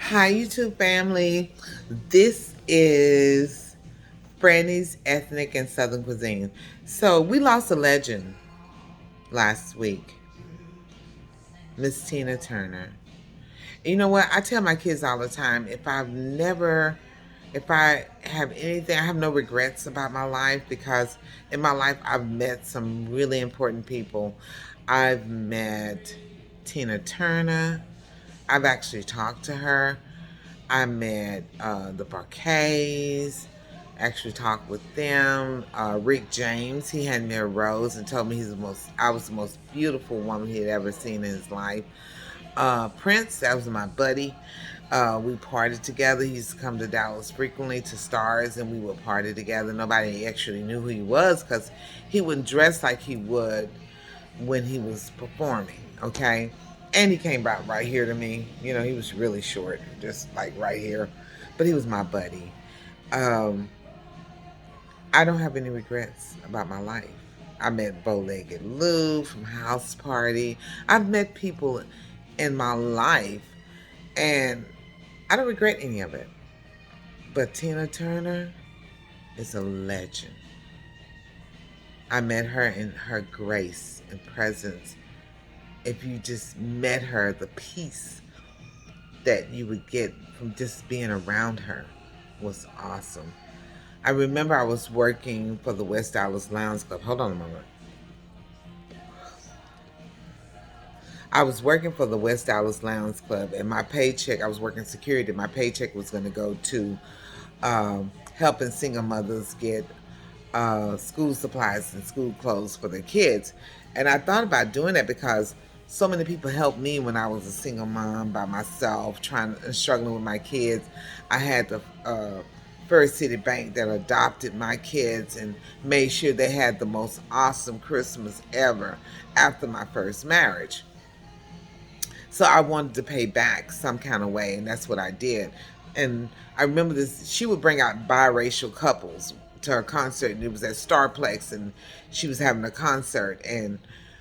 Hi, YouTube family. This is Franny's Ethnic and Southern Cuisine. So, we lost a legend last week, Miss Tina Turner. You know what? I tell my kids all the time if I have anything, I have no regrets about my life because in my life, I've met some really important people. I've met Tina Turner. I've actually talked to her. I met the Barkays, actually talked with them. Rick James, he had me a rose and told me I was the most beautiful woman he had ever seen in his life. Prince, that was my buddy. We partied together. He used to come to Dallas frequently to stars, and we would party together. Nobody actually knew who he was because he wouldn't dress like he would when he was performing. Okay, and he came out right here to me. You know, he was really short, just like right here, but he was my buddy. Um, I don't have any regrets about my life. I met Bow-Legged Lou from House Party. I've met people in my life, and I don't regret any of it. But Tina Turner is a legend. I met her in her grace and presence. If you just met her, the peace that you would get from just being around her was awesome. I remember I was working for the West Dallas Lounge Club. Hold on a moment. I was working for the West Dallas Lounge Club, and my paycheck, I was working security. My paycheck was going to go to helping single mothers get school supplies and school clothes for their kids. And I thought about doing that because so many people helped me when I was a single mom by myself, trying and struggling with my kids. I had the First City Bank that adopted my kids and made sure they had the most awesome Christmas ever after my first marriage. So I wanted to pay back some kind of way, and that's what I did. And I remember this, she would bring out biracial couples to her concert, and it was at Starplex, and she was having a concert, and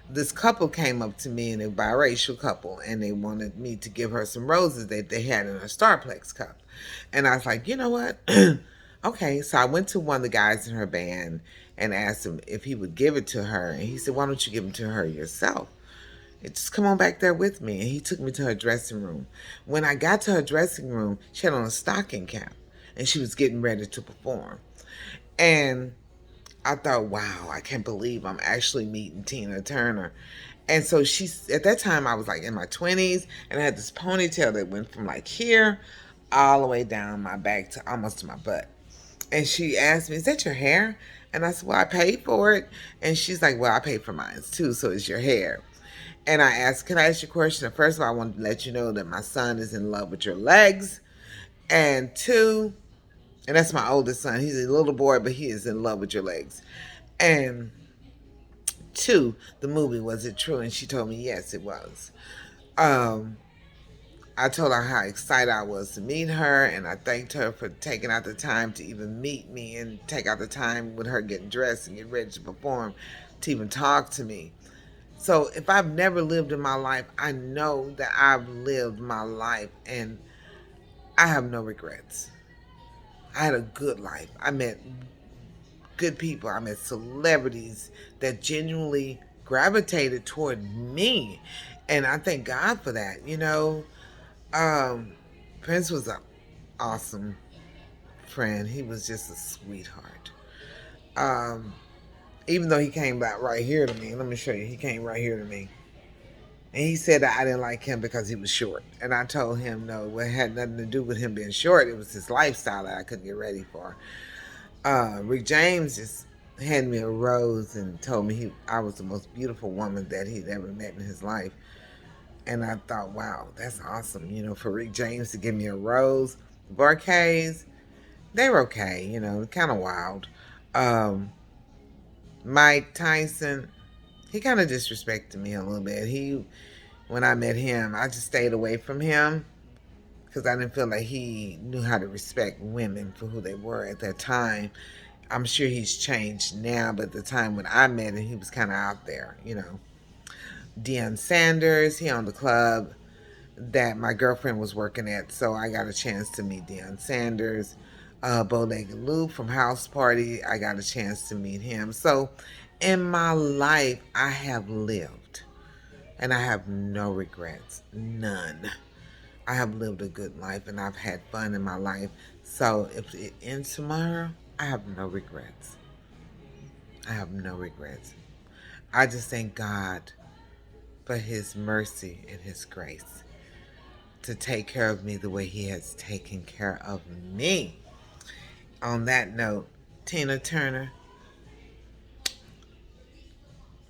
this couple came up to me, and a biracial couple, and they wanted me to give her some roses that they had in a Starplex cup. And I was like, you know what? Okay, so I went to one of the guys in her band and asked him if he would give it to her, and he said, why don't you give it to her yourself? Just come on back there with me. And he took me to her dressing room. When I got to her dressing room, she had on a stocking cap and she was getting ready to perform. And I thought, wow, I can't believe I'm actually meeting Tina Turner. And so at that time, I was like in my 20s and I had this ponytail that went from like here all the way down my back to almost to my butt. And she asked me, is that your hair? And I said, well, I paid for it. And she's like, well, I paid for mine too, so it's your hair. And I asked, can I ask you a question? First of all, I wanted to let you know that my son is in love with your legs. And two, and that's my oldest son. He's a little boy, but he is in love with your legs. And two, the movie, was it true? And she told me, yes, it was. Um, I told her how excited I was to meet her, and I thanked her for taking out the time to even meet me and take out the time with her getting dressed and get ready to perform to even talk to me. So if I've never lived in my life, I know that I've lived my life and I have no regrets. I had a good life. I met good people. I met celebrities that genuinely gravitated toward me. And I thank God for that. Um, Prince was an awesome friend. He was just a sweetheart. Um, Even though he came back right here to me, let me show you. He came right here to me. And he said that I didn't like him because he was short. And I told him no, it had nothing to do with him being short. It was his lifestyle that I couldn't get ready for. Rick James just handed me a rose and told me I was the most beautiful woman that he'd ever met in his life. And I thought, wow, that's awesome. For Rick James to give me a rose. The Barkays, they were okay, kind of wild. Um, Mike Tyson, he kind of disrespected me a little bit. When I met him, I just stayed away from him because I didn't feel like he knew how to respect women for who they were at that time. I'm sure he's changed now, but at the time when I met him, he was kind of out there. Deion Sanders, he owned the club. that my girlfriend was working at. So I got a chance to meet Deion Sanders, Bowlegged Lou from House Party. I got a chance to meet him. So in my life, I have lived and I have no regrets. None. I have lived a good life and I've had fun in my life. So if it ends tomorrow, I have no regrets. I have no regrets. I just thank God for His mercy and His grace to take care of me the way He has taken care of me. On that note, Tina Turner,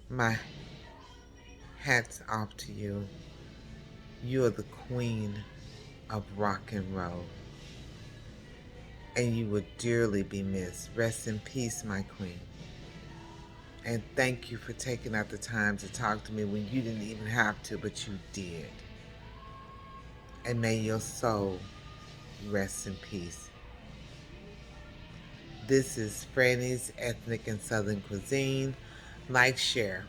my hat's off to you. You are the queen of rock and roll, and you will dearly be missed. Rest in peace, my queen. And thank you for taking out the time to talk to me when you didn't even have to, but you did. And may your soul rest in peace. This is Franny's Ethnic and Southern Cuisine. Like, share,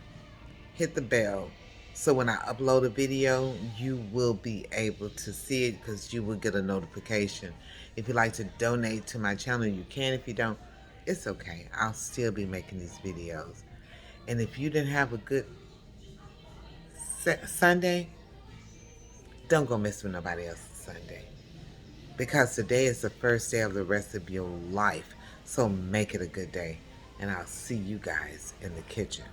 hit the bell. So when I upload a video, you will be able to see it because you will get a notification. If you'd like to donate to my channel, you can. If you don't, it's okay. I'll still be making these videos. And if you didn't have a good Sunday, don't go mess with nobody else's Sunday. Because today is the first day of the rest of your life. So make it a good day. And I'll see you guys in the kitchen.